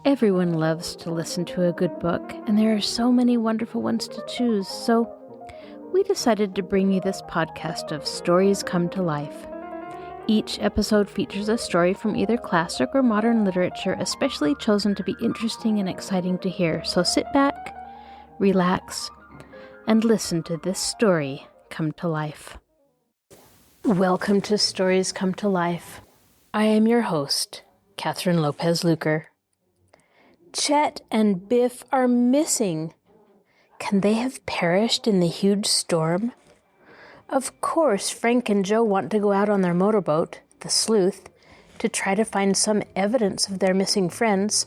Everyone loves to listen to a good book, and there are so many wonderful ones to choose, so we decided to bring you this podcast of Stories Come to Life. Each episode features a story from either classic or modern literature, especially chosen to be interesting and exciting to hear. So sit back, relax, and listen to this story come to life. Welcome to Stories Come to Life. I am your host, Kathryn Lopez Luker. Chet and Biff are missing. Can they have perished in the huge storm? Of course, Frank and Joe want to go out on their motorboat, the Sleuth, to try to find some evidence of their missing friends.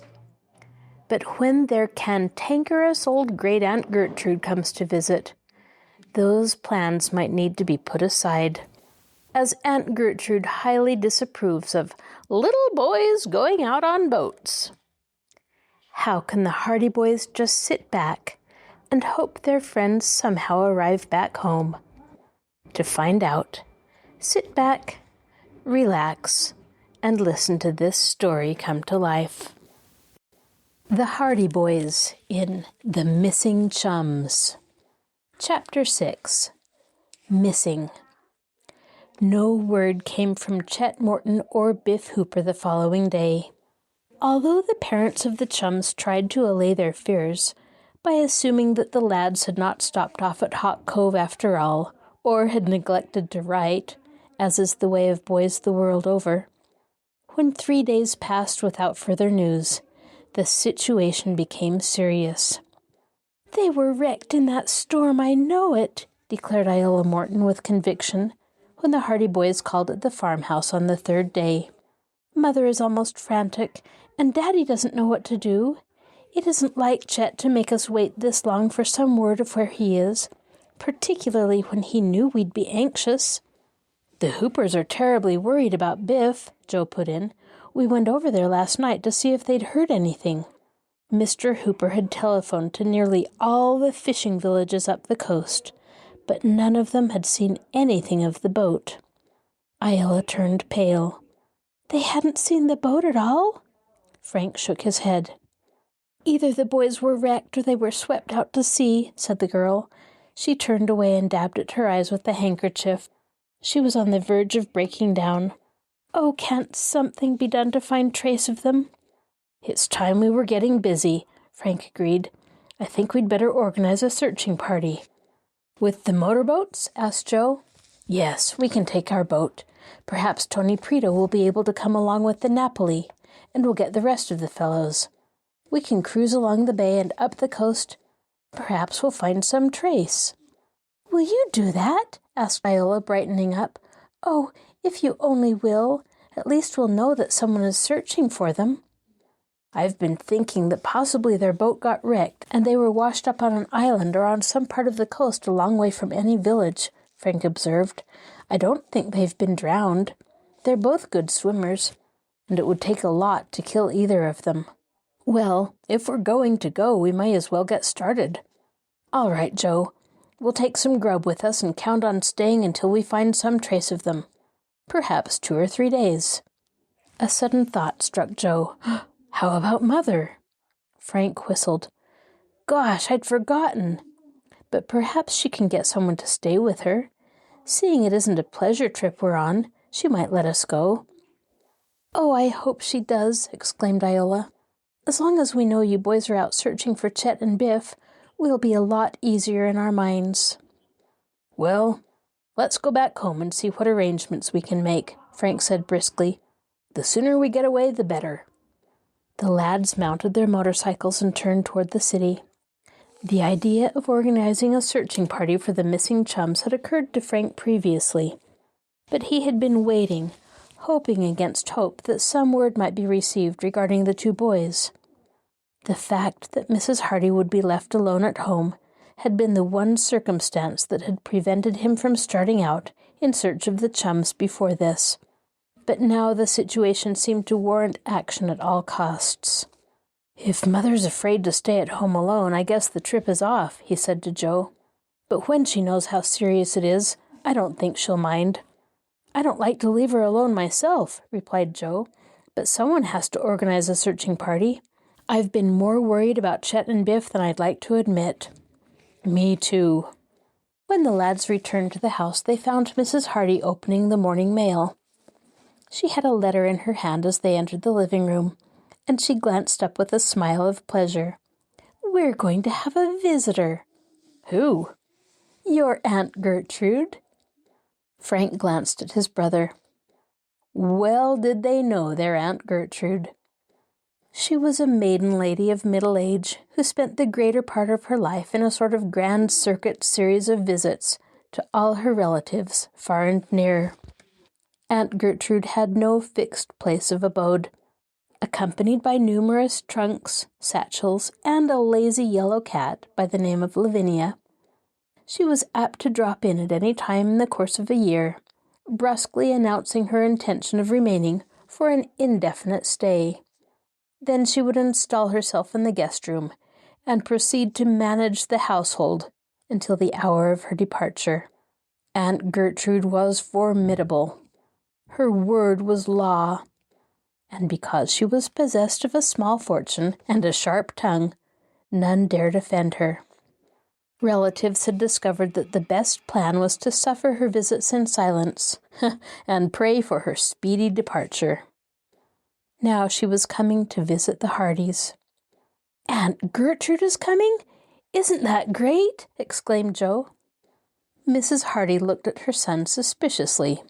But when their cantankerous old great Aunt Gertrude comes to visit, those plans might need to be put aside, as Aunt Gertrude highly disapproves of little boys going out on boats. How can the Hardy Boys just sit back and hope their friends somehow arrive back home? To find out, sit back, relax, and listen to this story come to life. The Hardy Boys in The Missing Chums. Chapter 6. Missing. No word came from Chet Morton or Biff Hooper the following day. Although the parents of the Chums tried to allay their fears by assuming that the lads had not stopped off at Hawk Cove after all, or had neglected to write, as is the way of boys the world over, when 3 days passed without further news, the situation became serious. "They were wrecked in that storm, I know it," declared Iola Morton with conviction, when the Hardy Boys called at the farmhouse on the third day. "Mother is almost frantic, and Daddy doesn't know what to do. It isn't like Chet to make us wait this long for some word of where he is, particularly when he knew we'd be anxious." "The Hoopers are terribly worried about Biff," Joe put in. "We went over there last night to see if they'd heard anything." Mr. Hooper had telephoned to nearly all the fishing villages up the coast, but none of them had seen anything of the boat. Iola turned pale. "They hadn't seen the boat at all?" Frank shook his head. "Either the boys were wrecked or they were swept out to sea," said the girl. She turned away and dabbed at her eyes with the handkerchief. She was on the verge of breaking down. "Oh, can't something be done to find trace of them?" "It's time we were getting busy," Frank agreed. "I think we'd better organize a searching party." "With the motorboats?" asked Joe. "Yes, we can take our boat. Perhaps Tony Prito will be able to come along with the Napoli, and we'll get the rest of the fellows. We can cruise along the bay and up the coast. Perhaps we'll find some trace." "Will you do that?" asked Iola, brightening up. "Oh, if you only will. At least we'll know that someone is searching for them." "I've been thinking that possibly their boat got wrecked, and they were washed up on an island or on some part of the coast a long way from any village," Frank observed. "I don't think they've been drowned. They're both good swimmers, and it would take a lot to kill either of them." "Well, if we're going to go, we may as well get started." "All right, Joe. We'll take some grub with us and count on staying until we find some trace of them. Perhaps 2 or 3 days. A sudden thought struck Joe. "How about Mother?" Frank whistled. "Gosh, I'd forgotten. But perhaps she can get someone to stay with her. Seeing it isn't a pleasure trip we're on, she might let us go." "Oh, I hope she does," exclaimed Iola. "As long as we know you boys are out searching for Chet and Biff, we'll be a lot easier in our minds." "Well, let's go back home and see what arrangements we can make," Frank said briskly. "The sooner we get away, the better." The lads mounted their motorcycles and turned toward the city. The idea of organizing a searching party for the missing Chums had occurred to Frank previously, but he had been waiting, hoping against hope that some word might be received regarding the 2 boys. The fact that Mrs. Hardy would be left alone at home had been the one circumstance that had prevented him from starting out in search of the Chums before this. But now the situation seemed to warrant action at all costs. "If Mother's afraid to stay at home alone, I guess the trip is off," he said to Joe. "But when she knows how serious it is, I don't think she'll mind." "I don't like to leave her alone myself," replied Joe, "but someone has to organize a searching party. I've been more worried about Chet and Biff than I'd like to admit. Me too. When the lads returned to the house, they found Mrs. Hardy opening the morning mail. She had a letter in her hand as they entered the living room, and she glanced up with a smile of pleasure. "We're going to have a visitor." "Who?" "Your Aunt Gertrude." Frank glanced at his brother. Well did they know their Aunt Gertrude. She was a maiden lady of middle age who spent the greater part of her life in a sort of grand circuit series of visits to all her relatives, far and near. Aunt Gertrude had no fixed place of abode. Accompanied by numerous trunks, satchels, and a lazy yellow cat by the name of Lavinia, she was apt to drop in at any time in the course of a year, brusquely announcing her intention of remaining for an indefinite stay. Then she would install herself in the guest room and proceed to manage the household until the hour of her departure. Aunt Gertrude was formidable. Her word was law. And because she was possessed of a small fortune and a sharp tongue, none dared offend her. Relatives had discovered that the best plan was to suffer her visits in silence and pray for her speedy departure. Now she was coming to visit the Hardys. "Aunt Gertrude is coming? Isn't that great?" exclaimed Joe. Mrs. Hardy looked at her son suspiciously.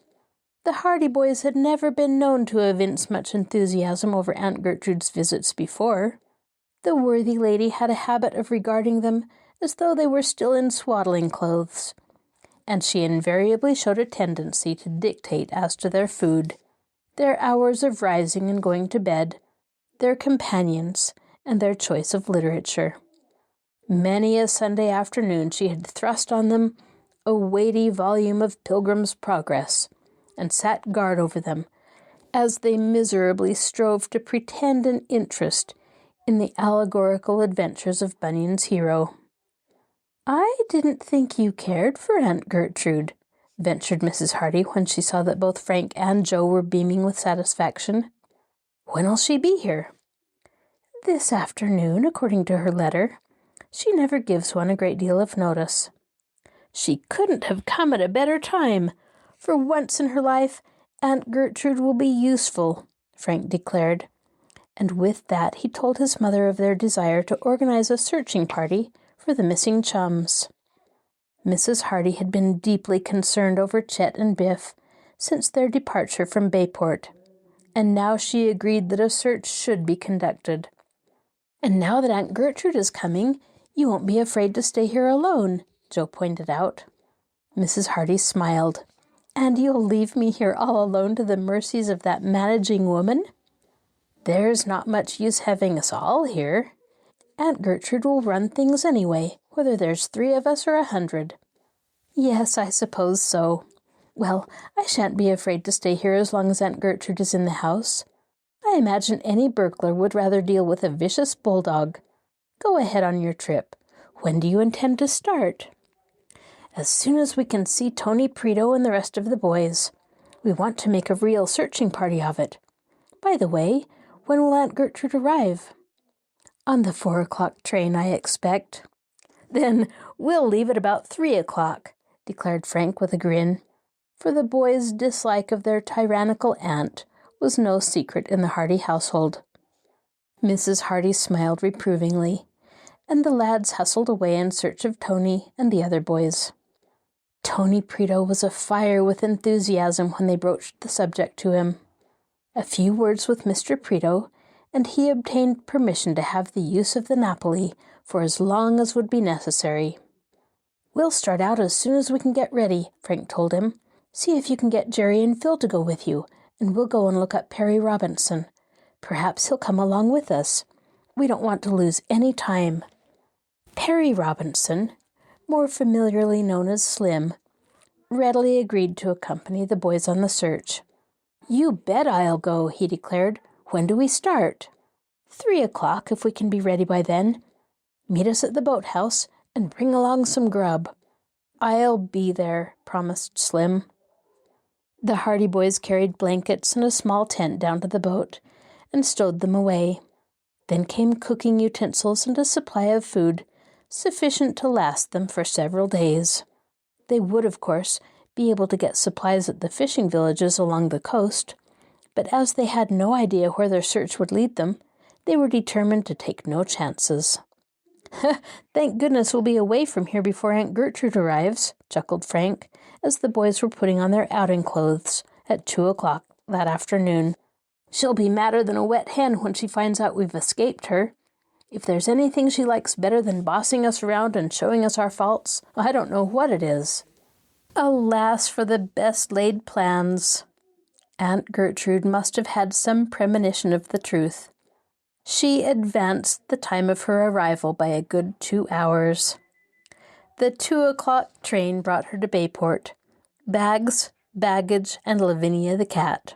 The Hardy boys had never been known to evince much enthusiasm over Aunt Gertrude's visits before. The worthy lady had a habit of regarding them as though they were still in swaddling clothes, and she invariably showed a tendency to dictate as to their food, their hours of rising and going to bed, their companions, and their choice of literature. Many a Sunday afternoon she had thrust on them a weighty volume of Pilgrim's Progress, and sat guard over them, as they miserably strove to pretend an interest in the allegorical adventures of Bunyan's hero. "I didn't think you cared for Aunt Gertrude," ventured Mrs. Hardy when she saw that both Frank and Joe were beaming with satisfaction. "When'll she be here?" "This afternoon, according to her letter. She never gives one a great deal of notice." "She couldn't have come at a better time. For once in her life, Aunt Gertrude will be useful," Frank declared. And with that he told his mother of their desire to organize a searching party for the missing chums. Mrs. Hardy had been deeply concerned over Chet and Biff since their departure from Bayport, and now she agreed that a search should be conducted. "And now that Aunt Gertrude is coming, you won't be afraid to stay here alone," Joe pointed out. Mrs. Hardy smiled. "And you'll leave me here all alone to the mercies of that managing woman?" "There's not much use having us all here. Aunt Gertrude will run things anyway, whether there's 3 of us or 100. "Yes, I suppose so. Well, I shan't be afraid to stay here as long as Aunt Gertrude is in the house. I imagine any burglar would rather deal with a vicious bulldog. Go ahead on your trip. When do you intend to start?" "As soon as we can see Tony Preto and the rest of the boys. We want to make a real searching party of it. By the way, when will Aunt Gertrude arrive?" "On the 4 o'clock train, I expect." "Then we'll leave at about 3 o'clock, declared Frank with a grin, for the boys' dislike of their tyrannical aunt was no secret in the Hardy household. Mrs. Hardy smiled reprovingly, and the lads hustled away in search of Tony and the other boys. Tony Preto was afire with enthusiasm when they broached the subject to him. A few words with Mr. Preto, and he obtained permission to have the use of the Napoli for as long as would be necessary. "We'll start out as soon as we can get ready," Frank told him. "See if you can get Jerry and Phil to go with you, and we'll go and look up Perry Robinson. Perhaps he'll come along with us. We don't want to lose any time." Perry Robinson, more familiarly known as Slim, readily agreed to accompany the boys on the search. "You bet I'll go," he declared. "When do we start?" 3 o'clock, if we can be ready by then. Meet us at the boathouse and bring along some grub." "I'll be there," promised Slim. The Hardy boys carried blankets and a small tent down to the boat and stowed them away. Then came cooking utensils and a supply of food, sufficient to last them for several days. They would, of course, be able to get supplies at the fishing villages along the coast, but as they had no idea where their search would lead them, they were determined to take no chances. "Thank goodness we'll be away from here before Aunt Gertrude arrives," chuckled Frank, as the boys were putting on their outing clothes at 2:00 that afternoon. "She'll be madder than a wet hen when she finds out we've escaped her. If there's anything she likes better than bossing us around and showing us our faults, I don't know what it is." Alas for the best-laid plans! Aunt Gertrude must have had some premonition of the truth. She advanced the time of her arrival by a good 2 hours. The 2:00 train brought her to Bayport, bags, baggage, and Lavinia the cat.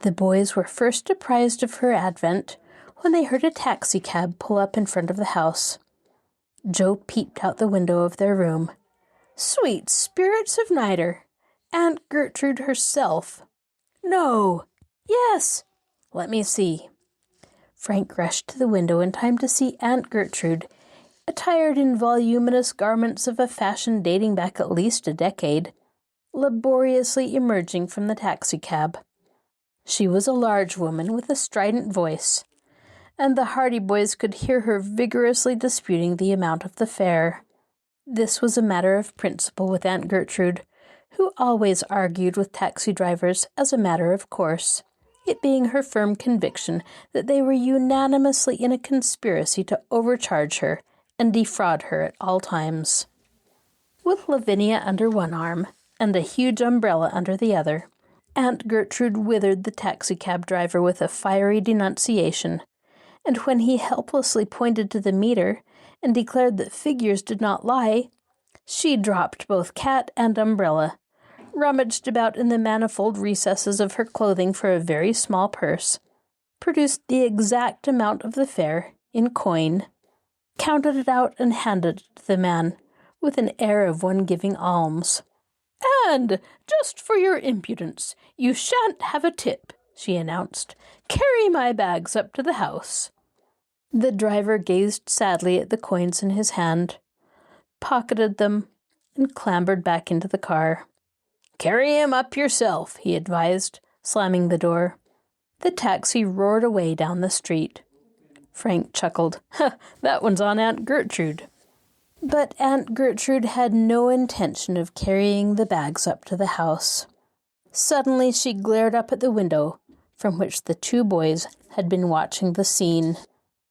The boys were first apprised of her advent when they heard a taxicab pull up in front of the house. Joe peeped out the window of their room. Sweet spirits of Nider! Aunt Gertrude herself. No! Yes! Let me see. Frank rushed to the window in time to see Aunt Gertrude, attired in voluminous garments of a fashion dating back at least a decade, laboriously emerging from the taxicab. She was a large woman with a strident voice, and the Hardy boys could hear her vigorously disputing the amount of the fare. This was a matter of principle with Aunt Gertrude, who always argued with taxi drivers as a matter of course, it being her firm conviction that they were unanimously in a conspiracy to overcharge her and defraud her at all times. With Lavinia under one arm and a huge umbrella under the other, Aunt Gertrude withered the taxicab driver with a fiery denunciation, and when he helplessly pointed to the meter and declared that figures did not lie, she dropped both cat and umbrella, rummaged about in the manifold recesses of her clothing for a very small purse, produced the exact amount of the fare in coin, counted it out and handed it to the man, with an air of one giving alms. "And, just for your impudence, you shan't have a tip," she announced. "Carry my bags up to the house." The driver gazed sadly at the coins in his hand, pocketed them, and clambered back into the car. "Carry him up yourself," he advised, slamming the door. The taxi roared away down the street. Frank chuckled. That one's on Aunt Gertrude." But Aunt Gertrude had no intention of carrying the bags up to the house. Suddenly she glared up at the window, from which the two boys had been watching the scene.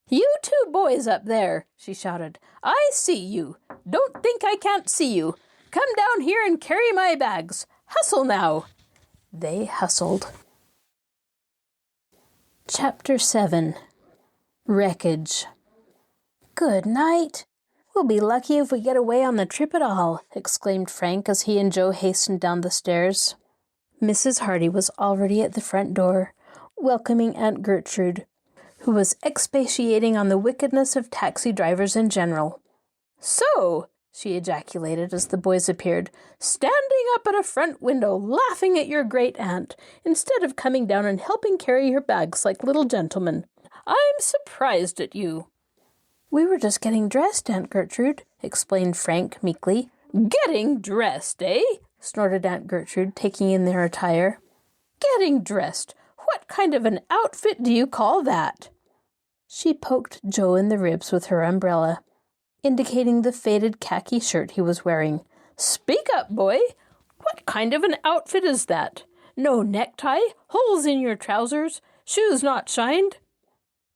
"You two boys up there," she shouted. "I see you. Don't think I can't see you. Come down here and carry my bags. Hustle now." They hustled. Chapter 7. Wreckage. "Good night. We'll be lucky if we get away on the trip at all," exclaimed Frank as he and Joe hastened down the stairs. Mrs. Hardy was already at the front door, welcoming Aunt Gertrude, who was expatiating on the wickedness of taxi drivers in general. "So," she ejaculated as the boys appeared, "standing up at a front window laughing at your great-aunt, instead of coming down and helping carry your bags like little gentlemen. I'm surprised at you." "We were just getting dressed, Aunt Gertrude," explained Frank meekly. "Getting dressed, eh?" snorted Aunt Gertrude, taking in their attire. "Getting dressed? What kind of an outfit do you call that?" She poked Joe in the ribs with her umbrella, indicating the faded khaki shirt he was wearing. "Speak up, boy! What kind of an outfit is that? No necktie? Holes in your trousers? Shoes not shined?"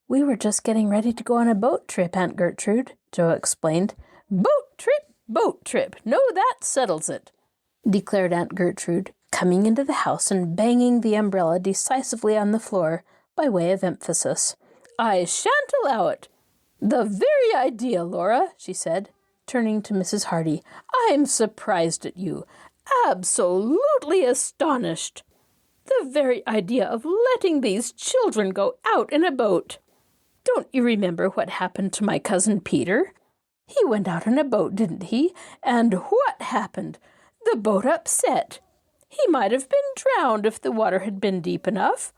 "We were just getting ready to go on a boat trip, Aunt Gertrude," Joe explained. "Boat trip, boat trip. No, that settles it," declared Aunt Gertrude, coming into the house and banging the umbrella decisively on the floor by way of emphasis. "I shan't allow it. The very idea, Laura," she said, turning to Mrs. Hardy. "I'm surprised at you. Absolutely astonished. The very idea of letting these children go out in a boat. Don't you remember what happened to my cousin Peter? He went out in a boat, didn't he? And what happened? The boat upset. He might have been drowned if the water had been deep enough.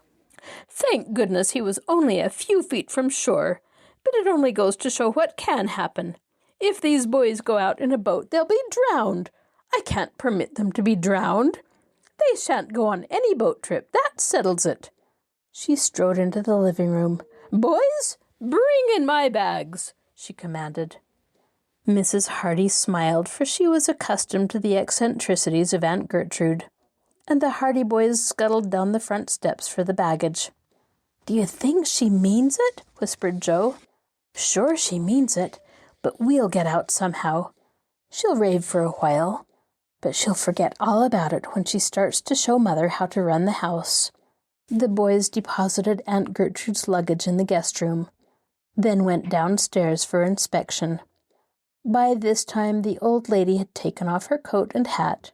Thank goodness he was only a few feet from shore, but it only goes to show what can happen. If these boys go out in a boat, they'll be drowned. I can't permit them to be drowned. They shan't go on any boat trip. That settles it." She strode into the living room. "Boys, bring in my bags," she commanded. Mrs. Hardy smiled, for she was accustomed to the eccentricities of Aunt Gertrude, and the Hardy boys scuttled down the front steps for the baggage. "Do you think she means it?" whispered Joe. "Sure she means it, but we'll get out somehow. She'll rave for a while, but she'll forget all about it when she starts to show Mother how to run the house." The boys deposited Aunt Gertrude's luggage in the guest room, then went downstairs for inspection. By this time the old lady had taken off her coat and hat,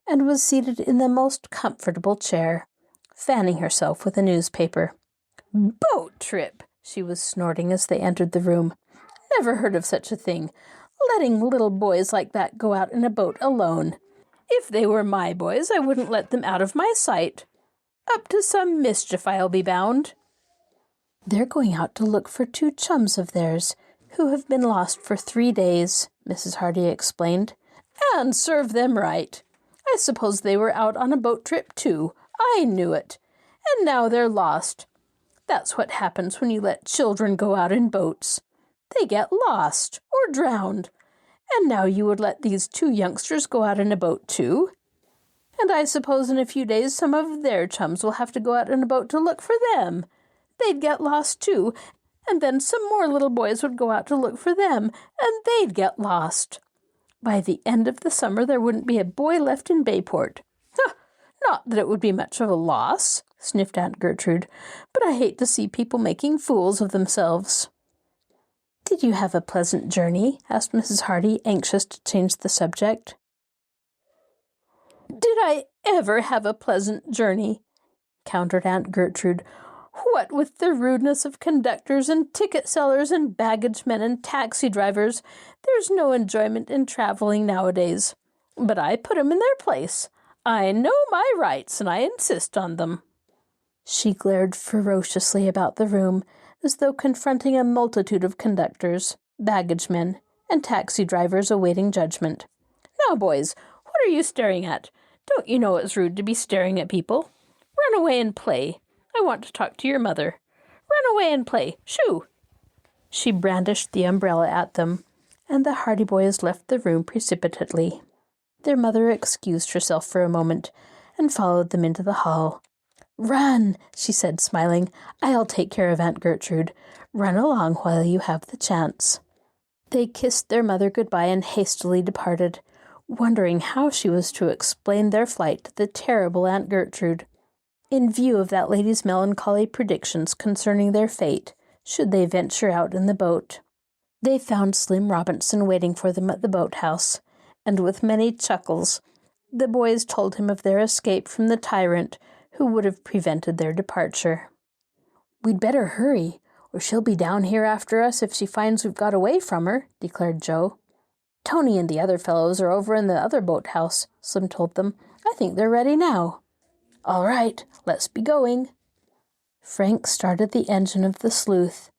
and was seated in the most comfortable chair, fanning herself with a newspaper. "Boat trip!" she was snorting as they entered the room. "Never heard of such a thing. Letting little boys like that go out in a boat alone. If they were my boys, I wouldn't let them out of my sight. Up to some mischief, I'll be bound." "They're going out to look for 2 chums of theirs, who have been lost for 3 days, Mrs. Hardy explained. "And serve them right. I suppose they were out on a boat trip, too. I knew it. And now they're lost. That's what happens when you let children go out in boats. They get lost or drowned. And now you would let these 2 youngsters go out in a boat, too. And I suppose in a few days some of their chums will have to go out in a boat to look for them. They'd get lost, too. And then some more little boys would go out to look for them, and they'd get lost. By the end of the summer, there wouldn't be a boy left in Bayport." "Not that it would be much of a loss," sniffed Aunt Gertrude, "but I hate to see people making fools of themselves." "Did you have a pleasant journey?" asked Mrs. Hardy, anxious to change the subject. "Did I ever have a pleasant journey?" countered Aunt Gertrude. "What with the rudeness of conductors and ticket sellers and baggage men and taxi drivers, there's no enjoyment in traveling nowadays. But I put 'em in their place. I know my rights, and I insist on them." She glared ferociously about the room, as though confronting a multitude of conductors, baggage men, and taxi drivers awaiting judgment. "Now, boys, what are you staring at? Don't you know it's rude to be staring at people? Run away and play. I want to talk to your mother. Run away and play. Shoo!" She brandished the umbrella at them, and the Hardy boys left the room precipitately. Their mother excused herself for a moment and followed them into the hall. "Run," she said, smiling. "I'll take care of Aunt Gertrude. Run along while you have the chance." They kissed their mother goodbye and hastily departed, wondering how she was to explain their flight to the terrible Aunt Gertrude, in view of that lady's melancholy predictions concerning their fate, should they venture out in the boat. They found Slim Robinson waiting for them at the boathouse, and with many chuckles, the boys told him of their escape from the tyrant who would have prevented their departure. "We'd better hurry, or she'll be down here after us if she finds we've got away from her," declared Joe. "Tony and the other fellows are over in the other boathouse," Slim told them. "I think they're ready now." "All right, let's be going." Frank started the engine of the Sleuth,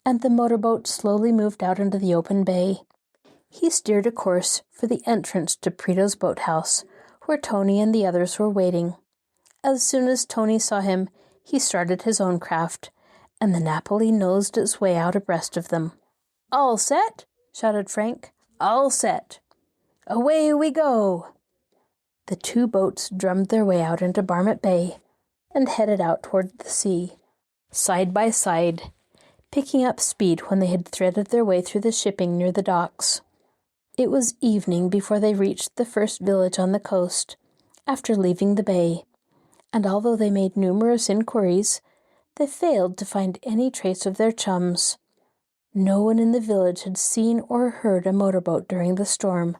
and the motorboat slowly moved out into the open bay. He steered a course for the entrance to Preto's boathouse, where Tony and the others were waiting. As soon as Tony saw him, he started his own craft, and the Napoli nosed its way out abreast of them. "All set?" shouted Frank. "All set. Away we go." The 2 boats drummed their way out into Barmet Bay and headed out toward the sea, side by side, picking up speed when they had threaded their way through the shipping near the docks. It was evening before they reached the first village on the coast, after leaving the bay, and although they made numerous inquiries, they failed to find any trace of their chums. No one in the village had seen or heard a motorboat during the storm,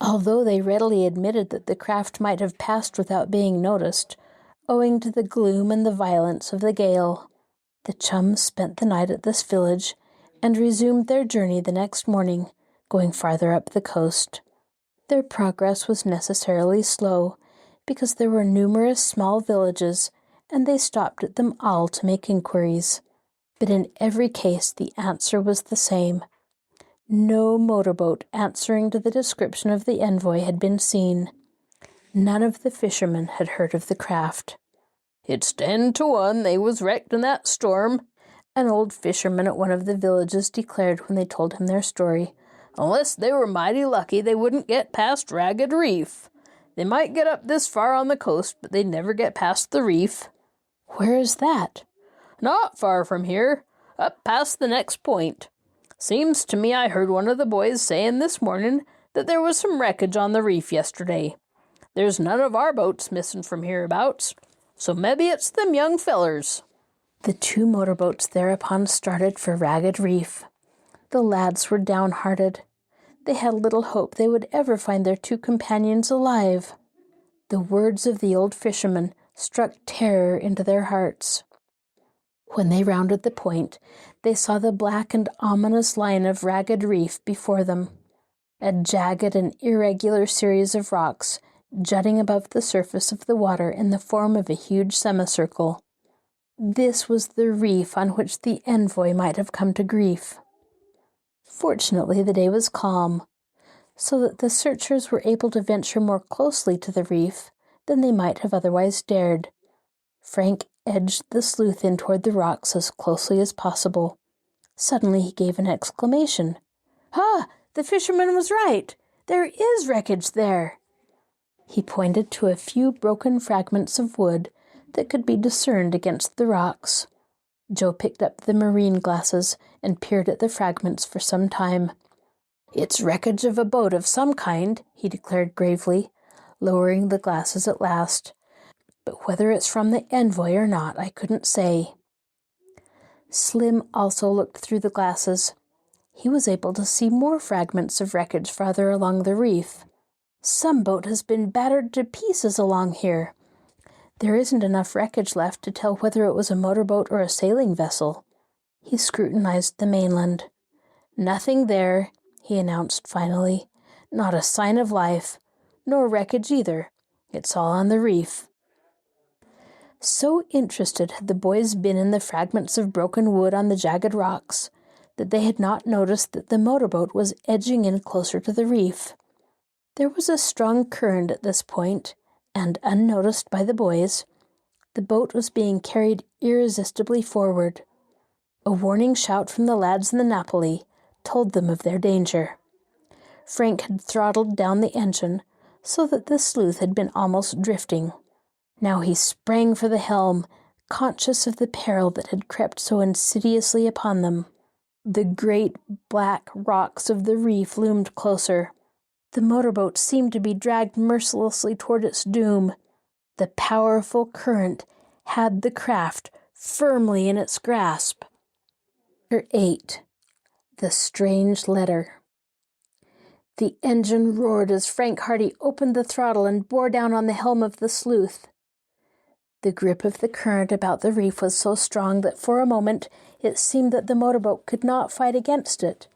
although they readily admitted that the craft might have passed without being noticed, owing to the gloom and the violence of the gale. The chums spent the night at this village and resumed their journey the next morning, going farther up the coast. Their progress was necessarily slow, because there were numerous small villages and they stopped at them all to make inquiries. But in every case the answer was the same. No motorboat answering to the description of the envoy had been seen. None of the fishermen had heard of the craft. "It's 10 to 1 they was wrecked in that storm," an old fisherman at one of the villages declared when they told him their story. "Unless they were mighty lucky, they wouldn't get past Ragged Reef. They might get up this far on the coast, but they'd never get past the reef." "Where is that?" "Not far from here, up past the next point. Seems to me I heard one of the boys saying this morning that there was some wreckage on the reef yesterday. There's none of our boats missing from hereabouts, so maybe it's them young fellers." The 2 motorboats thereupon started for Ragged Reef. The lads were downhearted. They had little hope they would ever find their 2 companions alive. The words of the old fisherman struck terror into their hearts. When they rounded the point, they saw the black and ominous line of Ragged Reef before them, a jagged and irregular series of rocks jutting above the surface of the water in the form of a huge semicircle. This was the reef on which the envoy might have come to grief. Fortunately, the day was calm, so that the searchers were able to venture more closely to the reef than they might have otherwise dared. Frank edged the Sleuth in toward the rocks as closely as possible. Suddenly he gave an exclamation. "Ah, the fisherman was right! There is wreckage there!" He pointed to a few broken fragments of wood that could be discerned against the rocks. Joe picked up the marine glasses and peered at the fragments for some time. "It's wreckage of a boat of some kind," he declared gravely, lowering the glasses at last. "But whether it's from the envoy or not, I couldn't say." Slim also looked through the glasses. He was able to see more fragments of wreckage farther along the reef. "Some boat has been battered to pieces along here. There isn't enough wreckage left to tell whether it was a motorboat or a sailing vessel." He scrutinized the mainland. "Nothing there," he announced finally. "Not a sign of life, nor wreckage either. It's all on the reef." So interested had the boys been in the fragments of broken wood on the jagged rocks that they had not noticed that the motorboat was edging in closer to the reef. There was a strong current at this point, and unnoticed by the boys, the boat was being carried irresistibly forward. A warning shout from the lads in the Napoli told them of their danger. Frank had throttled down the engine so that the Sleuth had been almost drifting. Now he sprang for the helm, conscious of the peril that had crept so insidiously upon them. The great black rocks of the reef loomed closer. The motorboat seemed to be dragged mercilessly toward its doom. The powerful current had the craft firmly in its grasp. Chapter 8. The Strange Letter. The engine roared as Frank Hardy opened the throttle and bore down on the helm of the Sleuth. The grip of the current about the reef was so strong that for a moment it seemed that the motorboat could not fight against it.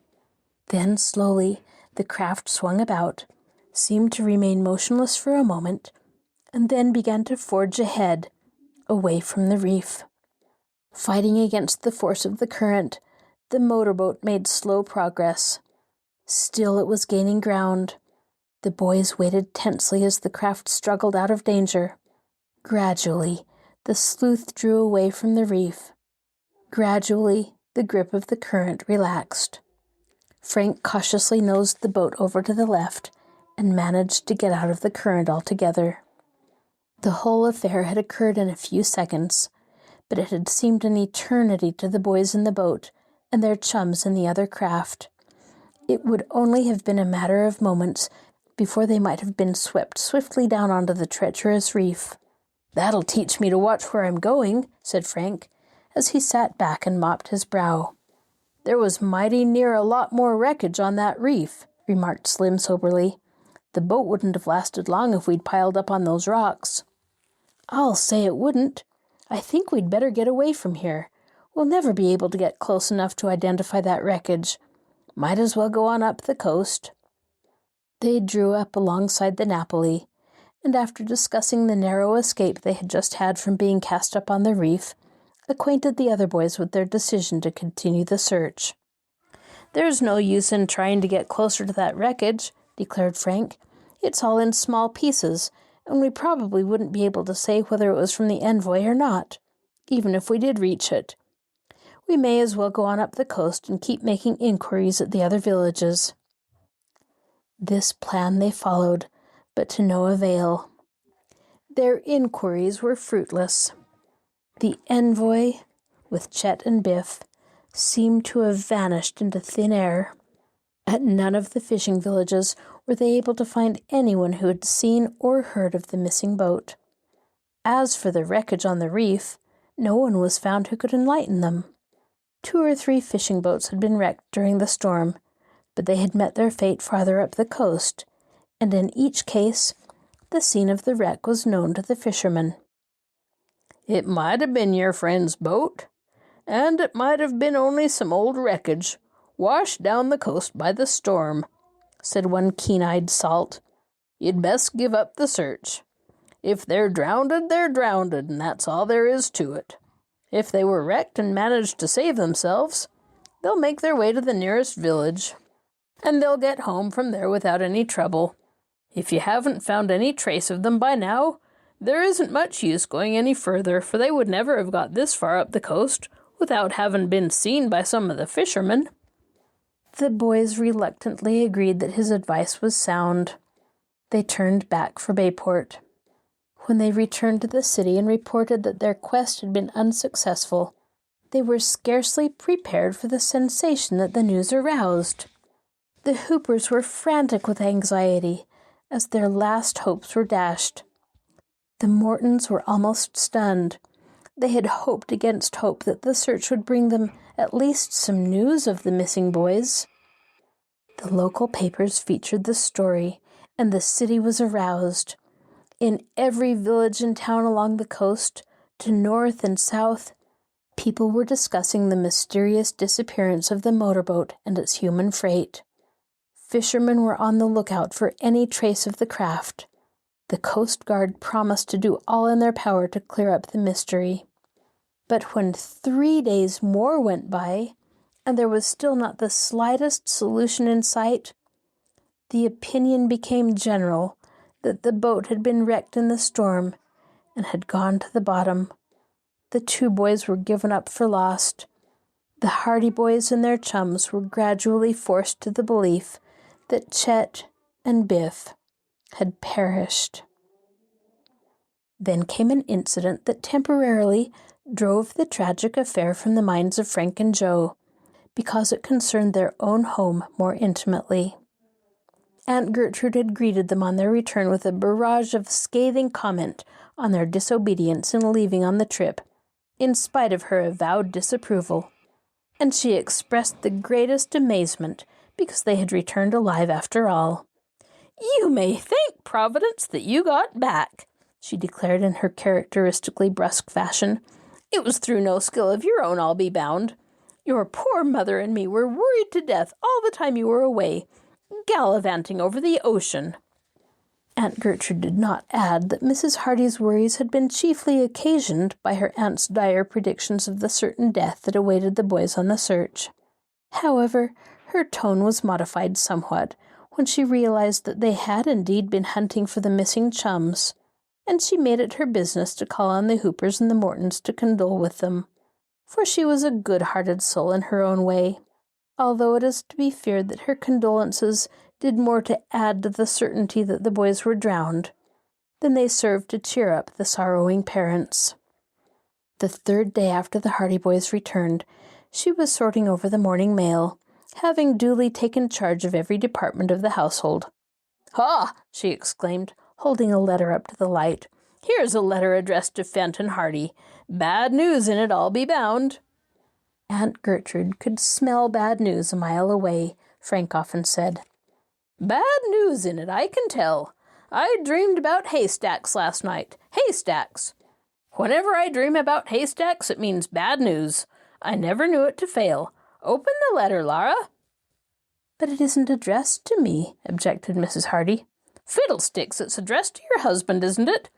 Then, slowly, the craft swung about, seemed to remain motionless for a moment, and then began to forge ahead, away from the reef. Fighting against the force of the current, the motorboat made slow progress. Still it was gaining ground. The boys waited tensely as the craft struggled out of danger. Gradually, the Sleuth drew away from the reef. Gradually, the grip of the current relaxed. Frank cautiously nosed the boat over to the left and managed to get out of the current altogether. The whole affair had occurred in a few seconds, but it had seemed an eternity to the boys in the boat and their chums in the other craft. It would only have been a matter of moments before they might have been swept swiftly down onto the treacherous reef. "That'll teach me to watch where I'm going," said Frank, as he sat back and mopped his brow. "There was mighty near a lot more wreckage on that reef," remarked Slim soberly. "The boat wouldn't have lasted long if we'd piled up on those rocks." "I'll say it wouldn't. I think we'd better get away from here. We'll never be able to get close enough to identify that wreckage. Might as well go on up the coast." They drew up alongside the Napoli, and after discussing the narrow escape they had just had from being cast up on the reef, acquainted the other boys with their decision to continue the search. "There's no use in trying to get closer to that wreckage," declared Frank. "It's all in small pieces, and we probably wouldn't be able to say whether it was from the Envoy or not, even if we did reach it. We may as well go on up the coast and keep making inquiries at the other villages." This plan they followed, but to no avail. Their inquiries were fruitless. The Envoy, with Chet and Biff, seemed to have vanished into thin air. At none of the fishing villages were they able to find anyone who had seen or heard of the missing boat. As for the wreckage on the reef, no one was found who could enlighten them. 2 or 3 fishing boats had been wrecked during the storm, but they had met their fate farther up the coast, and in each case, the scene of the wreck was known to the fishermen. "It might have been your friend's boat, and it might have been only some old wreckage, washed down the coast by the storm," said one keen-eyed salt. "You'd best give up the search. If they're drownded, they're drownded, and that's all there is to it. If they were wrecked and managed to save themselves, they'll make their way to the nearest village, and they'll get home from there without any trouble. If you haven't found any trace of them by now, there isn't much use going any further, for they would never have got this far up the coast without having been seen by some of the fishermen." The boys reluctantly agreed that his advice was sound. They turned back for Bayport. When they returned to the city and reported that their quest had been unsuccessful, they were scarcely prepared for the sensation that the news aroused. The Hoopers were frantic with anxiety as their last hopes were dashed. The Mortons were almost stunned. They had hoped against hope that the search would bring them at least some news of the missing boys. The local papers featured the story, and the city was aroused. In every village and town along the coast, to north and south, people were discussing the mysterious disappearance of the motorboat and its human freight. Fishermen were on the lookout for any trace of the craft. The Coast Guard promised to do all in their power to clear up the mystery. But when 3 days more went by, and there was still not the slightest solution in sight, the opinion became general that the boat had been wrecked in the storm and had gone to the bottom. The 2 boys were given up for lost. The Hardy boys and their chums were gradually forced to the belief that Chet and Biff had perished. Then came an incident that temporarily drove the tragic affair from the minds of Frank and Joe, because it concerned their own home more intimately. Aunt Gertrude had greeted them on their return with a barrage of scathing comment on their disobedience in leaving on the trip, in spite of her avowed disapproval, and she expressed the greatest amazement because they had returned alive after all. "You may thank Providence that you got back," she declared in her characteristically brusque fashion. "It was through no skill of your own, I'll be bound. Your poor mother and me were worried to death all the time you were away, gallivanting over the ocean." Aunt Gertrude did not add that Mrs. Hardy's worries had been chiefly occasioned by her aunt's dire predictions of the certain death that awaited the boys on the search. However, her tone was modified somewhat when she realized that they had indeed been hunting for the missing chums, and she made it her business to call on the Hoopers and the Mortons to condole with them, for she was a good-hearted soul in her own way, although it is to be feared that her condolences did more to add to the certainty that the boys were drowned than they served to cheer up the sorrowing parents. The 3rd day after the Hardy boys returned, she was sorting over the morning mail, having duly taken charge of every department of the household. "Ha!" she exclaimed, holding a letter up to the light. "Here's a letter addressed to Fenton Hardy. Bad news in it, I'll be bound." Aunt Gertrude could smell bad news a mile away, Frank often said. "Bad news in it, I can tell. I dreamed about haystacks last night. Haystacks. Whenever I dream about haystacks, it means bad news. I never knew it to fail. Open the letter, Lara." "But it isn't addressed to me," objected Mrs. Hardy. Fiddlesticks, it's addressed to your husband, isn't it?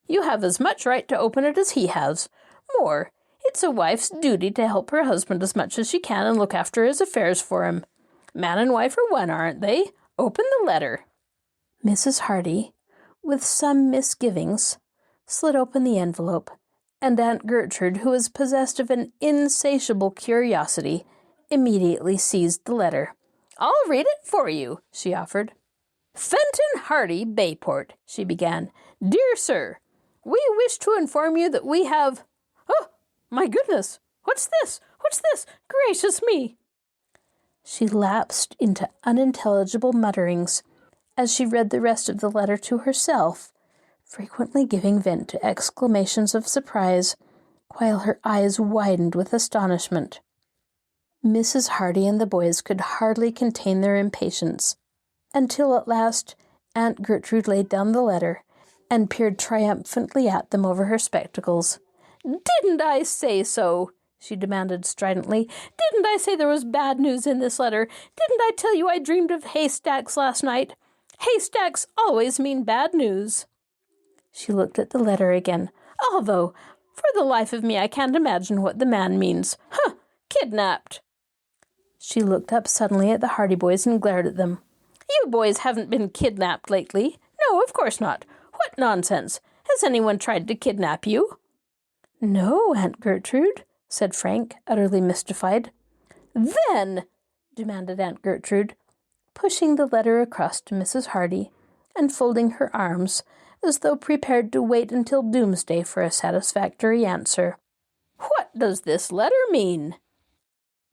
You have as much right to open it as he has. More, it's a wife's duty to help her husband as much as she can and look after his affairs for him. Man and wife are one, aren't they? Open the letter." Mrs. Hardy, with some misgivings, slid open the envelope, and Aunt Gertrude, who was possessed of an insatiable curiosity, immediately seized the letter. "I'll read it for you," she offered. "Fenton Hardy, Bayport," she began. "Dear Sir, we wish to inform you that we have—" "Oh, my goodness! What's this? What's this? Gracious me!" She lapsed into unintelligible mutterings as she read the rest of the letter to herself, frequently giving vent to exclamations of surprise, while her eyes widened with astonishment. Mrs. Hardy and the boys could hardly contain their impatience, until at last Aunt Gertrude laid down the letter and peered triumphantly at them over her spectacles. "Didn't I say so?" she demanded stridently. "Didn't I say there was bad news in this letter? Didn't I tell you I dreamed of haystacks last night? Haystacks always mean bad news." She looked at the letter again. "Although, for the life of me, I can't imagine what the man means. Huh! Kidnapped." She looked up suddenly at the Hardy boys and glared at them. "You boys haven't been kidnapped lately. No, of course not. What nonsense! Has anyone tried to kidnap you?" "No, Aunt Gertrude," said Frank, utterly mystified. "Then," demanded Aunt Gertrude, pushing the letter across to Mrs. Hardy and folding her arms as though prepared to wait until doomsday for a satisfactory answer. "What does this letter mean?"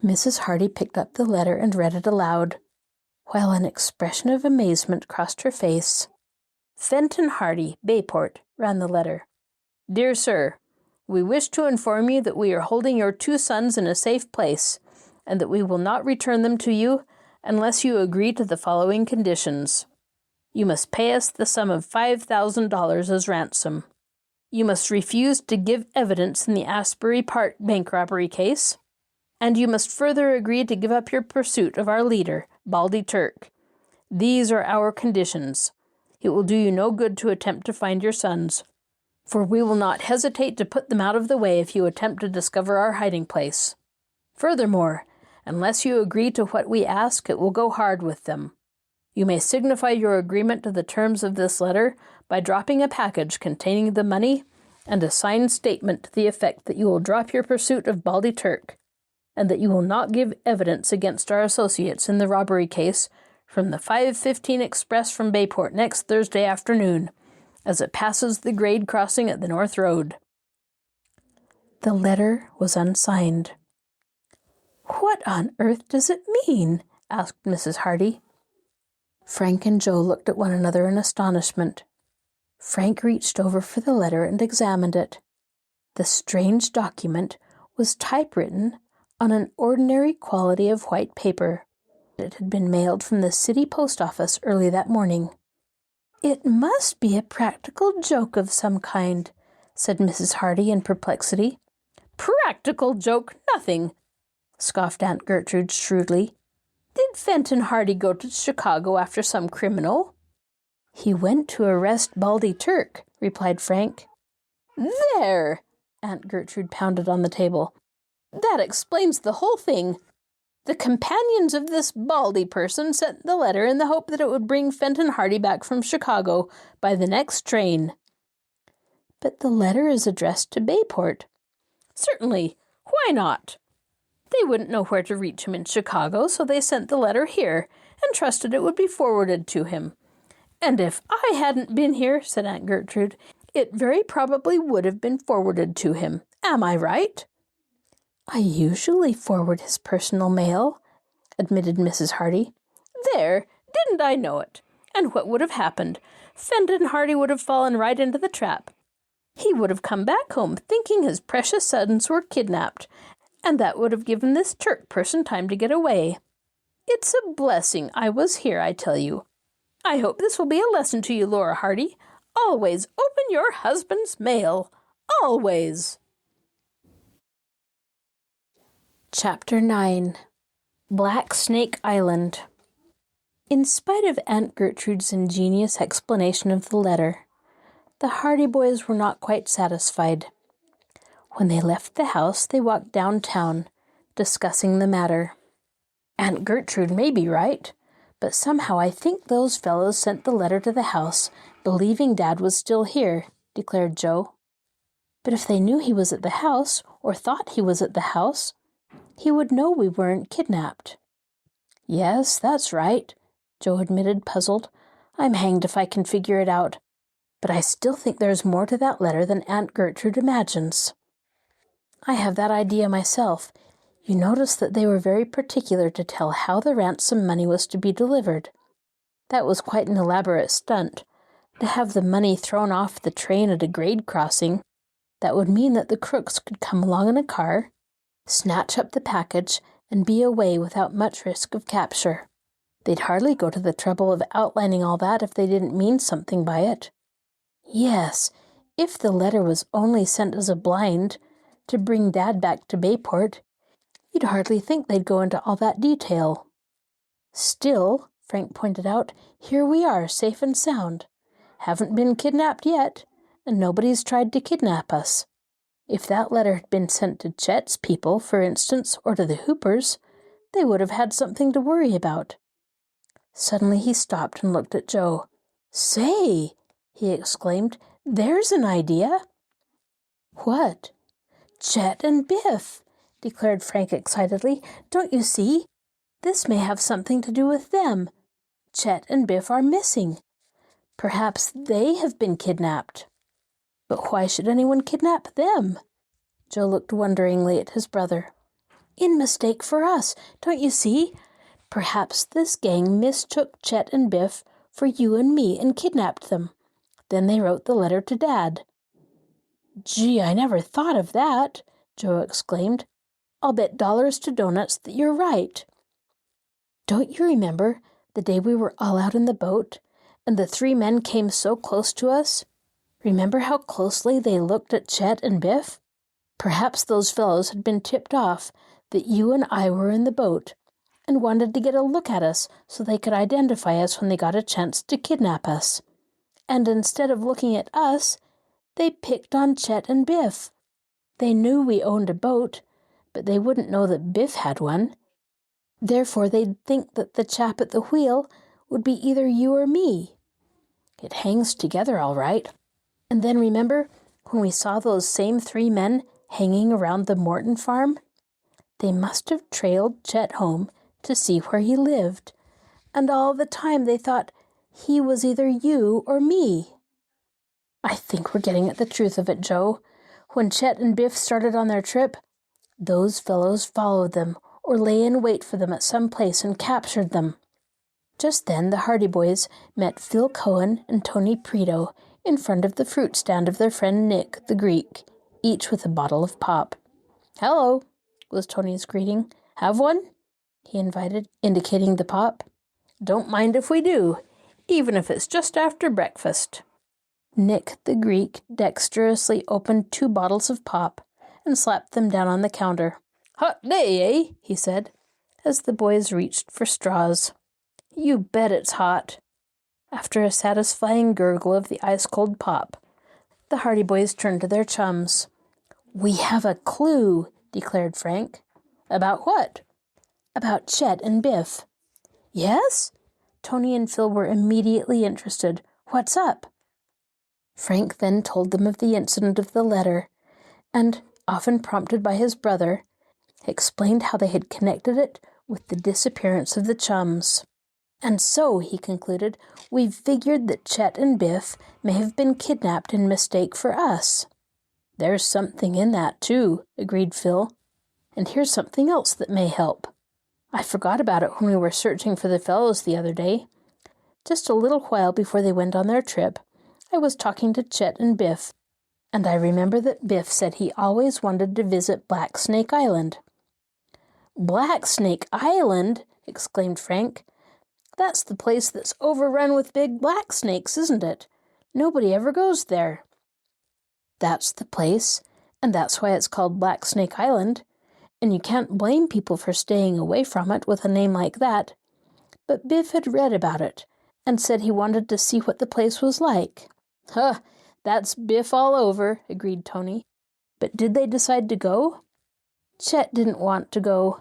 Mrs. Hardy picked up the letter and read it aloud, while an expression of amazement crossed her face. "Fenton Hardy, Bayport," ran the letter. "Dear Sir, we wish to inform you that we are holding your 2 sons in a safe place, and that we will not return them to you unless you agree to the following conditions. You must pay us the sum of $5,000 as ransom. You must refuse to give evidence in the Asbury Park bank robbery case, and you must further agree to give up your pursuit of our leader, Baldy Turk. These are our conditions. It will do you no good to attempt to find your sons, for we will not hesitate to put them out of the way if you attempt to discover our hiding place. Furthermore, unless you agree to what we ask, it will go hard with them. You may signify your agreement to the terms of this letter by dropping a package containing the money and a signed statement to the effect that you will drop your pursuit of Baldy Turk, and that you will not give evidence against our associates in the robbery case from the 5:15 express from Bayport next Thursday afternoon, as it passes the grade crossing at the North Road." The letter was unsigned. "What on earth does it mean?" asked Mrs. Hardy. Frank and Joe looked at one another in astonishment. Frank reached over for the letter and examined it. The strange document was typewritten on an ordinary quality of white paper. It had been mailed from the city post office early that morning. "It must be a practical joke of some kind," said Mrs. Hardy in perplexity. "Practical joke, nothing," scoffed Aunt Gertrude shrewdly. "Did Fenton Hardy go to Chicago after some criminal?" "He went to arrest Baldy Turk," replied Frank. "There!" Aunt Gertrude pounded on the table. "That explains the whole thing. The companions of this Baldy person sent the letter in the hope that it would bring Fenton Hardy back from Chicago by the next train." "But the letter is addressed to Bayport." "Certainly. Why not? They wouldn't know where to reach him in Chicago, so they sent the letter here and trusted it would be forwarded to him. And if I hadn't been here," said Aunt Gertrude, "it very probably would have been forwarded to him. Am I right?" "I usually forward his personal mail," admitted Mrs. Hardy. "There! Didn't I know it? And what would have happened? Fenton Hardy would have fallen right into the trap. He would have come back home thinking his precious sons were kidnapped, and that would have given this Turk person time to get away. It's a blessing I was here, I tell you. I hope this will be a lesson to you, Laura Hardy. Always open your husband's mail. Always." Chapter 9. Black Snake Island. In spite of Aunt Gertrude's ingenious explanation of the letter, the Hardy boys were not quite satisfied. When they left the house, they walked downtown, discussing the matter. Aunt Gertrude may be right, but somehow I think those fellows sent the letter to the house, believing Dad was still here, declared Joe. But if they knew he was at the house, or thought he was at the house, he would know we weren't kidnapped. Yes, that's right, Joe admitted, puzzled. I'm hanged if I can figure it out. But I still think there's more to that letter than Aunt Gertrude imagines. I have that idea myself. You notice that they were very particular to tell how the ransom money was to be delivered. That was quite an elaborate stunt. To have the money thrown off the train at a grade crossing, that would mean that the crooks could come along in a car, snatch up the package, and be away without much risk of capture. They'd hardly go to the trouble of outlining all that if they didn't mean something by it. Yes, if the letter was only sent as a blind to bring Dad back to Bayport, you'd hardly think they'd go into all that detail. Still, Frank pointed out, here we are, safe and sound. Haven't been kidnapped yet, and nobody's tried to kidnap us. If that letter had been sent to Chet's people, for instance, or to the Hoopers, they would have had something to worry about. Suddenly he stopped and looked at Joe. Say, he exclaimed, there's an idea. What? Chet and Biff, declared Frank excitedly. Don't you see? This may have something to do with them. Chet and Biff are missing. Perhaps they have been kidnapped. But why should anyone kidnap them? Joe looked wonderingly at his brother. In mistake for us, don't you see? Perhaps this gang mistook Chet and Biff for you and me and kidnapped them. Then they wrote the letter to Dad. Gee, I never thought of that, Joe exclaimed. I'll bet dollars to donuts that you're right. Don't you remember the day we were all out in the boat, and the three men came so close to us? Remember how closely they looked at Chet and Biff? Perhaps those fellows had been tipped off that you and I were in the boat, and wanted to get a look at us so they could identify us when they got a chance to kidnap us. And instead of looking at us, they picked on Chet and Biff. They knew we owned a boat, but they wouldn't know that Biff had one. Therefore they'd think that the chap at the wheel would be either you or me. It hangs together all right. And then remember when we saw those same three men hanging around the Morton farm? They must have trailed Chet home to see where he lived, and all the time they thought he was either you or me. I think we're getting at the truth of it, Joe. When Chet and Biff started on their trip, those fellows followed them or lay in wait for them at some place and captured them. Just then the Hardy boys met Phil Cohen and Tony Prito in front of the fruit stand of their friend Nick, the Greek, each with a bottle of pop. Hello, was Tony's greeting. Have one? He invited, indicating the pop. Don't mind if we do, even if it's just after breakfast. Nick, the Greek, dexterously opened 2 bottles of pop and slapped them down on the counter. Hot day, eh? He said, as the boys reached for straws. You bet it's hot. After a satisfying gurgle of the ice-cold pop, the Hardy boys turned to their chums. We have a clue, declared Frank. About what? About Chet and Biff. Yes? Tony and Phil were immediately interested. What's up? Frank then told them of the incident of the letter, and, often prompted by his brother, explained how they had connected it with the disappearance of the Chums. And so, he concluded, we've figured that Chet and Biff may have been kidnapped in mistake for us. There's something in that, too, agreed Phil. And here's something else that may help. I forgot about it when we were searching for the fellows the other day. Just a little while before they went on their trip, I was talking to Chet and Biff, and I remember that Biff said he always wanted to visit Black Snake Island. Black Snake Island? Exclaimed Frank. That's the place that's overrun with big black snakes, isn't it? Nobody ever goes there. That's the place, and that's why it's called Black Snake Island, and you can't blame people for staying away from it with a name like that. but Biff had read about it and said he wanted to see what the place was like. Huh, that's Biff all over, agreed Tony. But did they decide to go? Chet didn't want to go.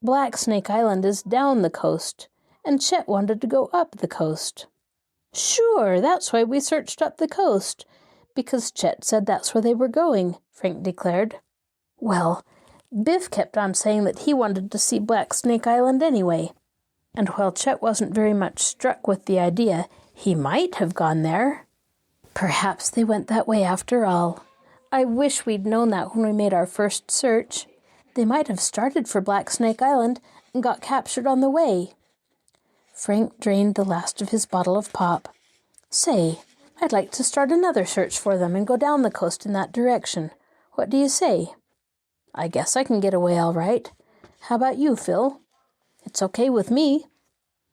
Black Snake Island is down the coast, and Chet wanted to go up the coast. Sure, that's why we searched up the coast, because Chet said that's where they were going, Frank declared. Well, Biff kept on saying that he wanted to see Black Snake Island anyway, and while Chet wasn't very much struck with the idea, he might have gone there. Perhaps they went that way after all. I wish we'd known that when we made our first search. They might have started for Black Snake Island and got captured on the way. Frank drained the last of his bottle of pop. Say, I'd like to start another search for them and go down the coast in that direction. What do you say? I guess I can get away all right. How about you, Phil? It's okay with me.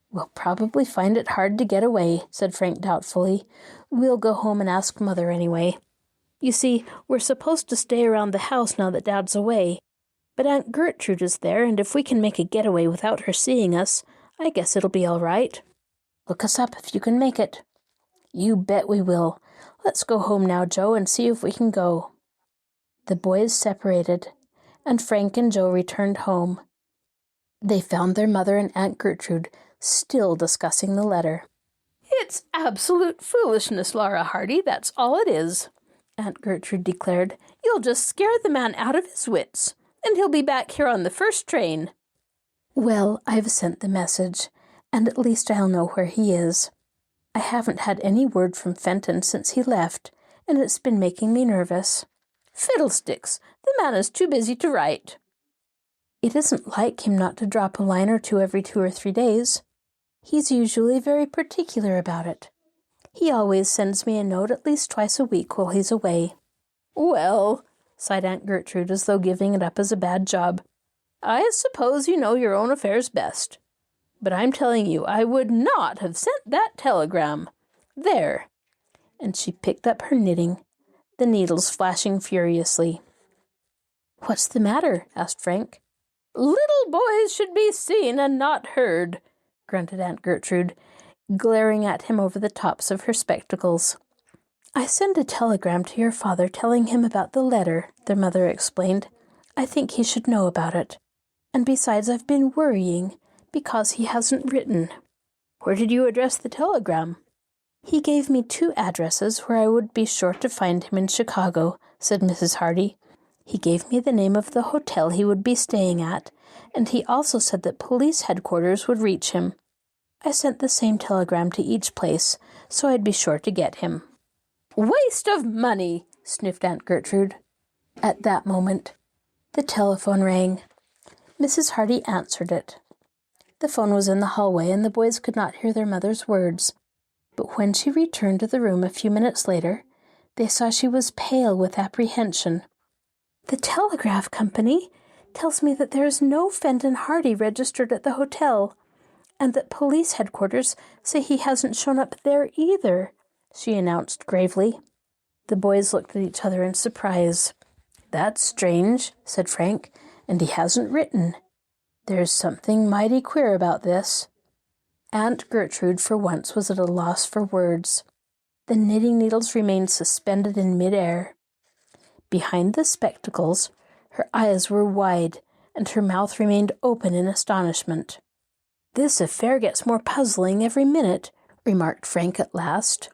We'll probably find it hard to get away, said Frank doubtfully. We'll go home and ask Mother anyway. You see, we're supposed to stay around the house now that Dad's away. But Aunt Gertrude is there, and if we can make a getaway without her seeing us, I guess it'll be all right. Look us up if you can make it. You bet we will. Let's go home now, Joe, and see if we can go. The boys separated, and Frank and Joe returned home. They found their mother and Aunt Gertrude still discussing the letter. It's absolute foolishness, Laura Hardy, that's all it is, Aunt Gertrude declared. You'll just scare the man out of his wits, and he'll be back here on the first train. Well, I've sent the message, and at least I'll know where he is. I haven't had any word from Fenton since he left, and it's been making me nervous. Fiddlesticks! The man is too busy to write. It isn't like him not to drop a line or two every 2 or 3 days. He's usually very particular about it. He always sends me a note at least twice a week while he's away. Well, sighed Aunt Gertrude as though giving it up as a bad job, I suppose you know your own affairs best. But I'm telling you, I would not have sent that telegram. There. And she picked up her knitting, the needles flashing furiously. What's the matter? Asked Frank. Little boys should be seen and not heard, grunted Aunt Gertrude, glaring at him over the tops of her spectacles. I sent a telegram to your father telling him about the letter, their mother explained. I think he should know about it. And besides, I've been worrying because he hasn't written. Where did you address the telegram? He gave me 2 addresses where I would be sure to find him in Chicago, said Mrs. Hardy. He gave me the name of the hotel he would be staying at, and he also said that police headquarters would reach him. I sent the same telegram to each place, so I'd be sure to get him. Waste of money, sniffed Aunt Gertrude. At that moment, the telephone rang. Mrs. Hardy answered it. The phone was in the hallway, and the boys could not hear their mother's words. But when she returned to the room a few minutes later, they saw she was pale with apprehension. The telegraph company tells me that there is no Fenton Hardy registered at the hotel, and that police headquarters say he hasn't shown up there either, she announced gravely. The boys looked at each other in surprise. That's strange, said Frank, and he hasn't written. There's something mighty queer about this. Aunt Gertrude for once was at a loss for words. The knitting needles remained suspended in mid-air. Behind the spectacles, her eyes were wide, and her mouth remained open in astonishment. This affair gets more puzzling every minute, remarked Frank at last.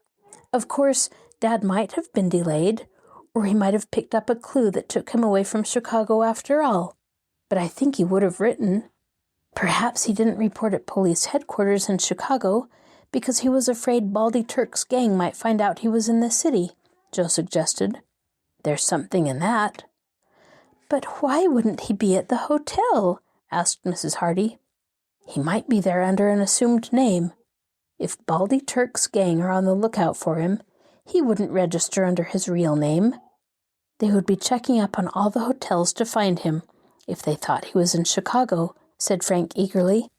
Of course, Dad might have been delayed, or he might have picked up a clue that took him away from Chicago after all. But I think he would have written. Perhaps he didn't report at police headquarters in Chicago because he was afraid Baldy Turk's gang might find out he was in the city, Joe suggested. There's something in that. But why wouldn't he be at the hotel? Asked Mrs. Hardy. He might be there under an assumed name. If Baldy Turk's gang are on the lookout for him, he wouldn't register under his real name. They would be checking up on all the hotels to find him if they thought he was in Chicago, said Frank eagerly.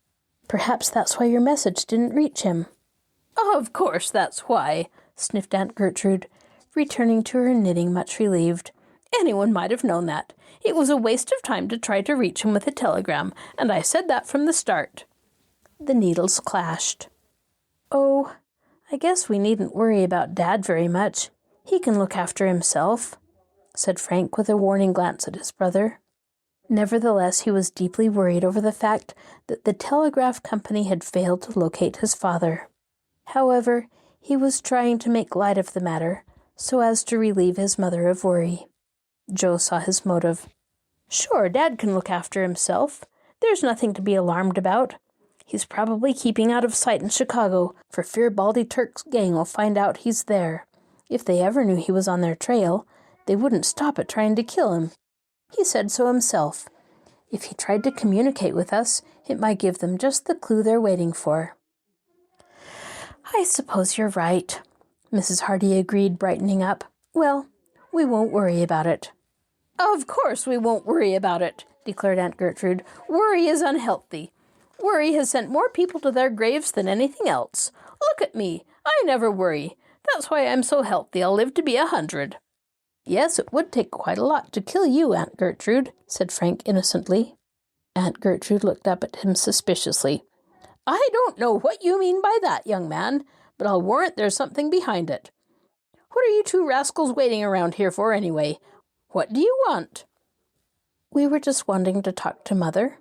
Perhaps that's why your message didn't reach him. Of course that's why, sniffed Aunt Gertrude, returning to her knitting much relieved. Anyone might have known that. It was a waste of time to try to reach him with a telegram, and I said that from the start. The needles clashed. "Oh, I guess we needn't worry about Dad very much. He can look after himself," said Frank with a warning glance at his brother. Nevertheless, he was deeply worried over the fact that the telegraph company had failed to locate his father. However, he was trying to make light of the matter so as to relieve his mother of worry. Joe saw his motive. "Sure, Dad can look after himself. There's nothing to be alarmed about. He's probably keeping out of sight in Chicago, for fear Baldy Turk's gang will find out he's there. If they ever knew he was on their trail, they wouldn't stop at trying to kill him. He said so himself. If he tried to communicate with us, it might give them just the clue they're waiting for." "I suppose you're right," Mrs. Hardy agreed, brightening up. "Well, we won't worry about it." "Of course we won't worry about it," declared Aunt Gertrude. "Worry is unhealthy. Worry has sent more people to their graves than anything else. Look at me. I never worry. That's why I'm so healthy. I'll live to be 100. "Yes, it would take quite a lot to kill you, Aunt Gertrude," said Frank innocently. Aunt Gertrude looked up at him suspiciously. "I don't know what you mean by that, young man, but I'll warrant there's something behind it. What are you two rascals waiting around here for anyway? What do you want?" "We were just wanting to talk to Mother."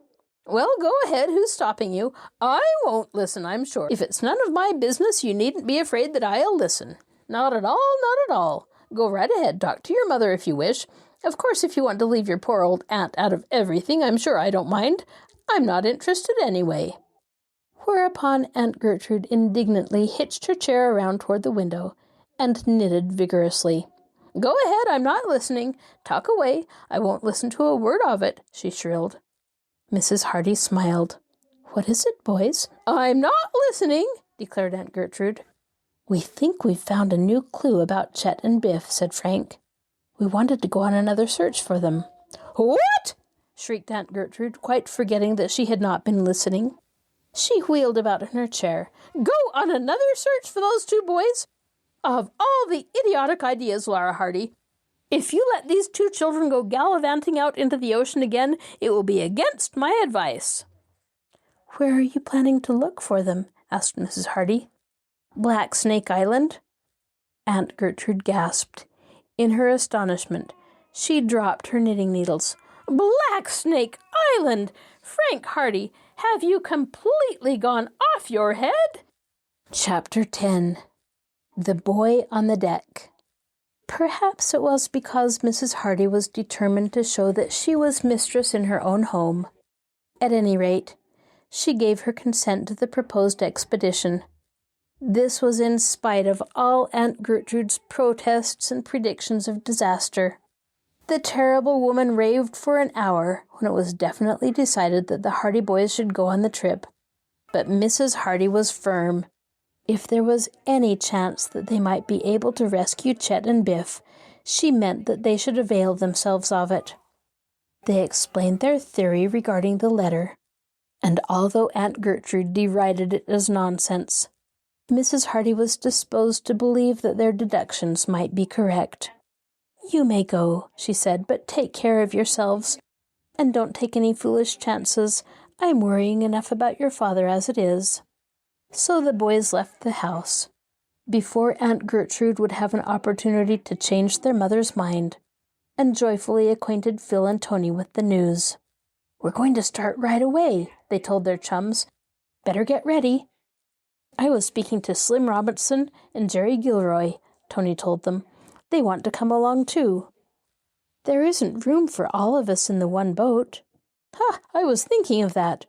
"Well, go ahead. Who's stopping you? I won't listen, I'm sure. If it's none of my business, you needn't be afraid that I'll listen. Not at all, not at all. Go right ahead. Talk to your mother if you wish. Of course, if you want to leave your poor old aunt out of everything, I'm sure I don't mind. I'm not interested anyway." Whereupon Aunt Gertrude indignantly hitched her chair around toward the window and knitted vigorously. "Go ahead. I'm not listening. Talk away. I won't listen to a word of it," she shrilled. Mrs. Hardy smiled. "What is it, boys?" "I'm not listening," declared Aunt Gertrude. "We think we've found a new clue about Chet and Biff," said Frank. "We wanted to go on another search for them." "What?" shrieked Aunt Gertrude, quite forgetting that she had not been listening. She wheeled about in her chair. "Go on another search for those two boys? Of all the idiotic ideas, Laura Hardy, if you let these two children go gallivanting out into the ocean again, it will be against my advice." "Where are you planning to look for them?" asked Mrs. Hardy. "Black Snake Island?" Aunt Gertrude gasped. In her astonishment, she dropped her knitting needles. "Black Snake Island! Frank Hardy, have you completely gone off your head?" Chapter 10. The Boy on the Deck. Perhaps it was because Mrs. Hardy was determined to show that she was mistress in her own home. At any rate, she gave her consent to the proposed expedition. This was in spite of all Aunt Gertrude's protests and predictions of disaster. The terrible woman raved for an hour when it was definitely decided that the Hardy boys should go on the trip. But Mrs. Hardy was firm. If there was any chance that they might be able to rescue Chet and Biff, she meant that they should avail themselves of it. They explained their theory regarding the letter, and although Aunt Gertrude derided it as nonsense, Mrs. Hardy was disposed to believe that their deductions might be correct. "You may go," she said, "but take care of yourselves, and don't take any foolish chances. I'm worrying enough about your father as it is." So the boys left the house, before Aunt Gertrude would have an opportunity to change their mother's mind, and joyfully acquainted Phil and Tony with the news. "We're going to start right away," they told their chums. "Better get ready." "I was speaking to Slim Robinson and Jerry Gilroy," Tony told them. "They want to come along too." "There isn't room for all of us in the one boat." "Ha! I was thinking of that.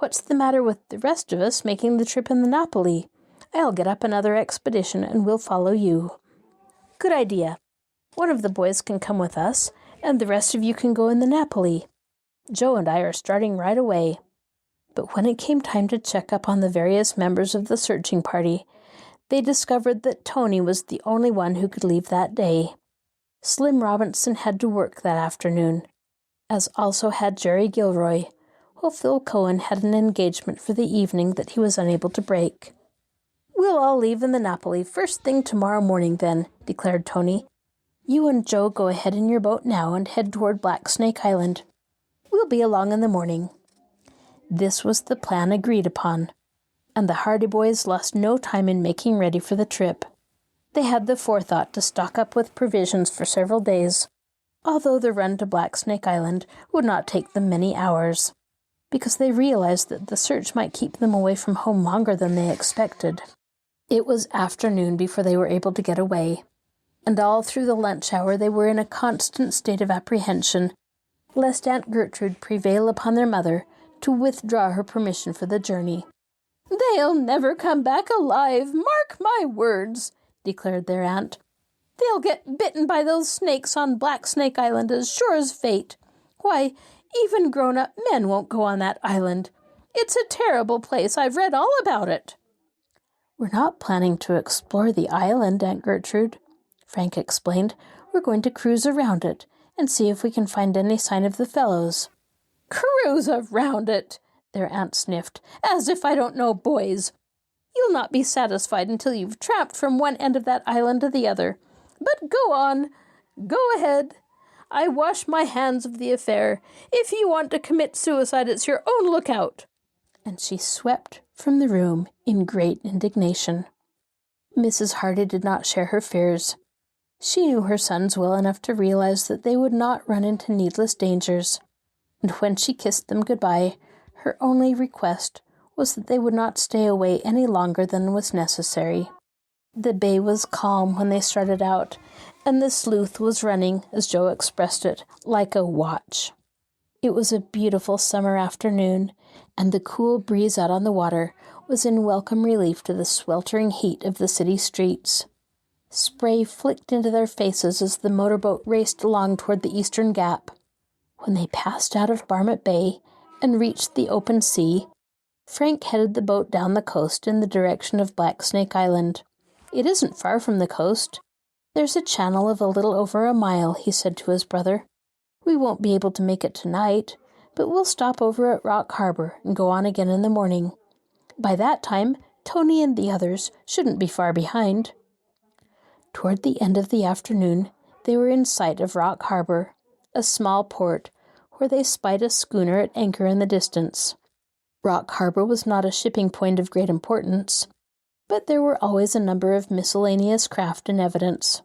What's the matter with the rest of us making the trip in the Napoli? I'll get up another expedition and we'll follow you." "Good idea. One of the boys can come with us, and the rest of you can go in the Napoli. Joe and I are starting right away." But when it came time to check up on the various members of the searching party, they discovered that Tony was the only one who could leave that day. Slim Robinson had to work that afternoon, as also had Jerry Gilroy, while Phil Cohen had an engagement for the evening that he was unable to break. "We'll all leave in the Napoli first thing tomorrow morning then," declared Tony. "You and Joe go ahead in your boat now and head toward Black Snake Island. We'll be along in the morning." This was the plan agreed upon. and the Hardy boys lost no time in making ready for the trip. They had the forethought to stock up with provisions for several days, although the run to Black Snake Island would not take them many hours, because they realized that the search might keep them away from home longer than they expected. It was afternoon before they were able to get away, and all through the lunch hour they were in a constant state of apprehension, lest Aunt Gertrude prevail upon their mother to withdraw her permission for the journey. "They'll never come back alive, mark my words," declared their aunt. "They'll get bitten by those snakes on Black Snake Island as sure as fate. Why, even grown-up men won't go on that island. It's a terrible place. I've read all about it." "We're not planning to explore the island, Aunt Gertrude," Frank explained. "We're going to cruise around it and see if we can find any sign of the fellows." "Cruise around it," their aunt sniffed, "as if I don't know boys. You'll not be satisfied until you've tramped from one end of that island to the other. But go on. Go ahead. I wash my hands of the affair. If you want to commit suicide, it's your own lookout." And she swept from the room in great indignation. Mrs. Hardy did not share her fears. She knew her sons well enough to realize that they would not run into needless dangers, and when she kissed them goodbye, her only request was that they would not stay away any longer than was necessary. The bay was calm when they started out, and the Sleuth was running, as Joe expressed it, like a watch. It was a beautiful summer afternoon, and the cool breeze out on the water was in welcome relief to the sweltering heat of the city streets. Spray flicked into their faces as the motorboat raced along toward the eastern gap. When they passed out of Barmet Bay and reached the open sea, Frank headed the boat down the coast in the direction of Black Snake Island. "It isn't far from the coast. There's a channel of a little over a mile," he said to his brother. "We won't be able to make it tonight, but we'll stop over at Rock Harbor and go on again in the morning. By that time, Tony and the others shouldn't be far behind." Toward the end of the afternoon, they were in sight of Rock Harbor, a small port, where they spied a schooner at anchor in the distance. Rock Harbor was not a shipping point of great importance, but there were always a number of miscellaneous craft in evidence.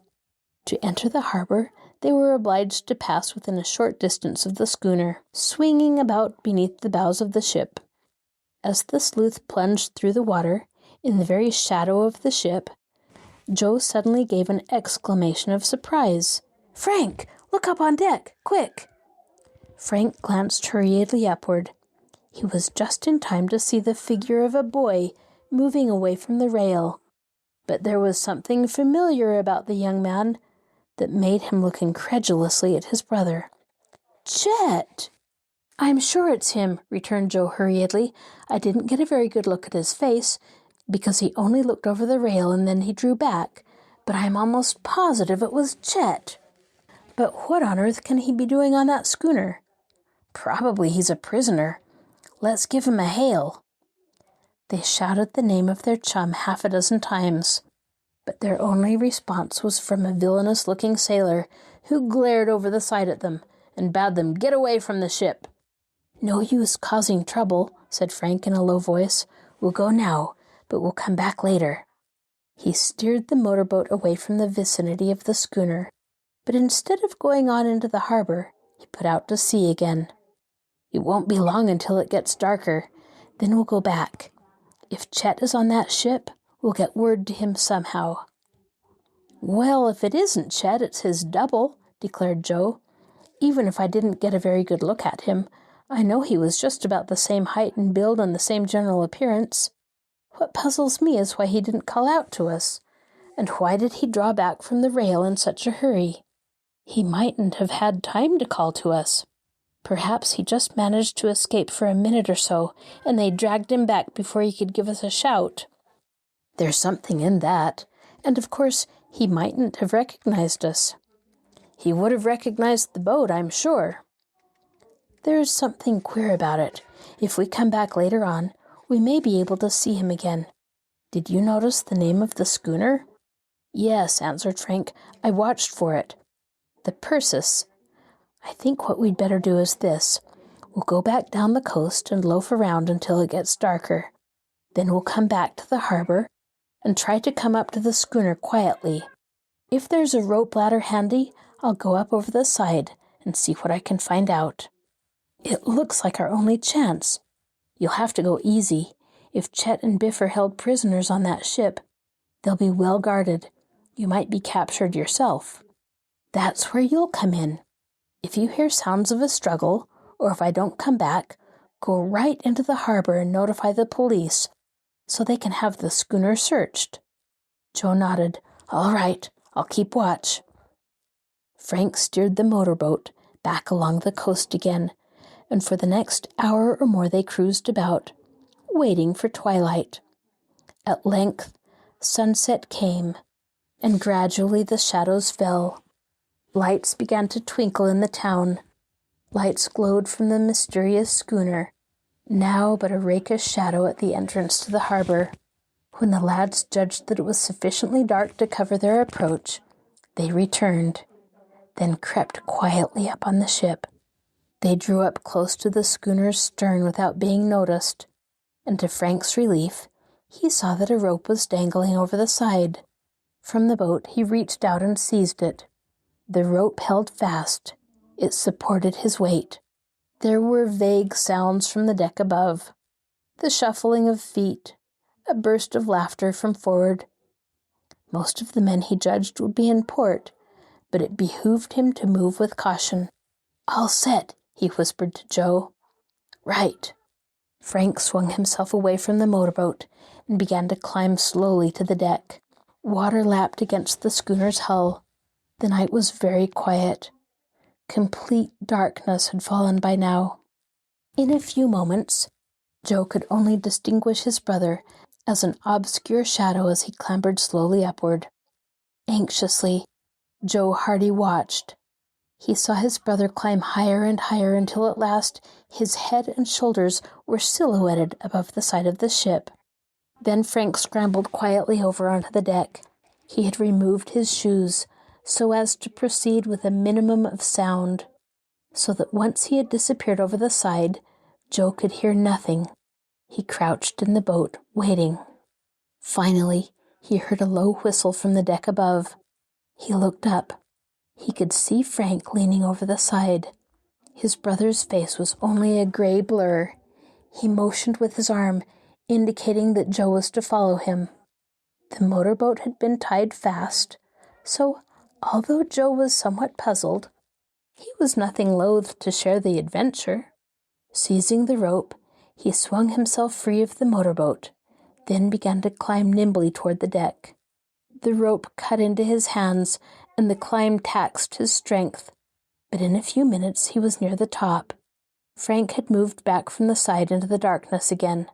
To enter the harbor, they were obliged to pass within a short distance of the schooner, swinging about beneath the bows of the ship. As the Sleuth plunged through the water, in the very shadow of the ship, Joe suddenly gave an exclamation of surprise. "Frank, look up on deck, quick!" Frank glanced hurriedly upward. He was just in time to see the figure of a boy moving away from the rail, but there was something familiar about the young man that made him look incredulously at his brother. "Chet!" "I'm sure it's him," returned Joe hurriedly. "I didn't get a very good look at his face, because he only looked over the rail and then he drew back, but I'm almost positive it was Chet." "But what on earth can he be doing on that schooner?" "Probably he's a prisoner. Let's give him a hail." They shouted the name of their chum half a dozen times, but their only response was from a villainous-looking sailor who glared over the side at them and bade them get away from the ship. "No use causing trouble," said Frank in a low voice. "We'll go now, but we'll come back later." He steered the motorboat away from the vicinity of the schooner, but instead of going on into the harbor, he put out to sea again. "It won't be long until it gets darker. Then we'll go back. If Chet is on that ship, we'll get word to him somehow." "Well, if it isn't Chet, it's his double," declared Joe. "Even if I didn't get a very good look at him, I know he was just about the same height and build and the same general appearance. What puzzles me is why he didn't call out to us, and why did he draw back from the rail in such a hurry? He mightn't have had time to call to us. Perhaps he just managed to escape for a minute or so, and they dragged him back before he could give us a shout. There's something in that, and of course he mightn't have recognized us. He would have recognized the boat, I'm sure. There's something queer about it. If we come back later on, we may be able to see him again. Did you notice the name of the schooner?" "Yes," answered Frank. "I watched for it. The Persis. I think what we'd better do is this. We'll go back down the coast and loaf around until it gets darker. Then we'll come back to the harbor and try to come up to the schooner quietly. If there's a rope ladder handy, I'll go up over the side and see what I can find out. It looks like our only chance. You'll have to go easy. If Chet and Biff are held prisoners on that ship, they'll be well guarded. You might be captured yourself. That's where you'll come in. If you hear sounds of a struggle, or if I don't come back, go right into the harbor and notify the police so they can have the schooner searched. Joe nodded. All right, I'll keep watch. Frank steered the motorboat back along the coast again, and for the next hour or more they cruised about, waiting for twilight. At length, sunset came, and gradually the shadows fell. Lights began to twinkle in the town. Lights glowed from the mysterious schooner, now but a rakish shadow at the entrance to the harbor. When the lads judged that it was sufficiently dark to cover their approach, they returned, then crept quietly up on the ship. They drew up close to the schooner's stern without being noticed, and to Frank's relief, he saw that a rope was dangling over the side. From the boat, he reached out and seized it. The rope held fast. It supported his weight. There were vague sounds from the deck above. The shuffling of feet, a burst of laughter from forward. Most of the men he judged would be in port, but it behooved him to move with caution. All set, he whispered to Joe. Right. Frank swung himself away from the motorboat and began to climb slowly to the deck. Water lapped against the schooner's hull. The night was very quiet. Complete darkness had fallen by now. In a few moments, Joe could only distinguish his brother as an obscure shadow as he clambered slowly upward. Anxiously, Joe Hardy watched. He saw his brother climb higher and higher until at last his head and shoulders were silhouetted above the side of the ship. Then Frank scrambled quietly over onto the deck. He had removed his shoes so as to proceed with a minimum of sound, so that once he had disappeared over the side, Joe could hear nothing. He crouched in the boat, waiting. Finally, he heard a low whistle from the deck above. He looked up. He could see Frank leaning over the side. His brother's face was only a gray blur. He motioned with his arm, indicating that Joe was to follow him. The motorboat had been tied fast, so although Joe was somewhat puzzled, he was nothing loath to share the adventure. Seizing the rope, he swung himself free of the motorboat, then began to climb nimbly toward the deck. The rope cut into his hands, and the climb taxed his strength, but in a few minutes he was near the top. Frank had moved back from the side into the darkness again.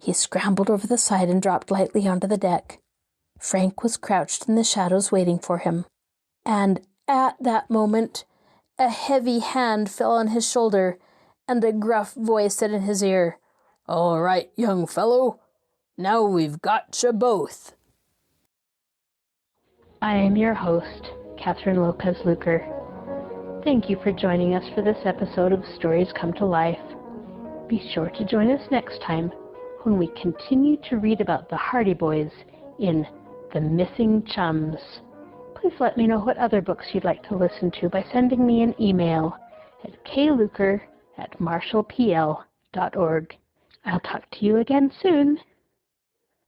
He scrambled over the side and dropped lightly onto the deck. Frank was crouched in the shadows waiting for him, and at that moment, a heavy hand fell on his shoulder, and a gruff voice said in his ear, "All right, young fellow, now we've got you both." I am your host, Kathryn Lopez Luker. Thank you for joining us for this episode of Stories Come to Life. Be sure to join us next time when we continue to read about the Hardy Boys in The Missing Chums. Please let me know what other books you'd like to listen to by sending me an email at kluker@marshallpl.org. I'll talk to you again soon.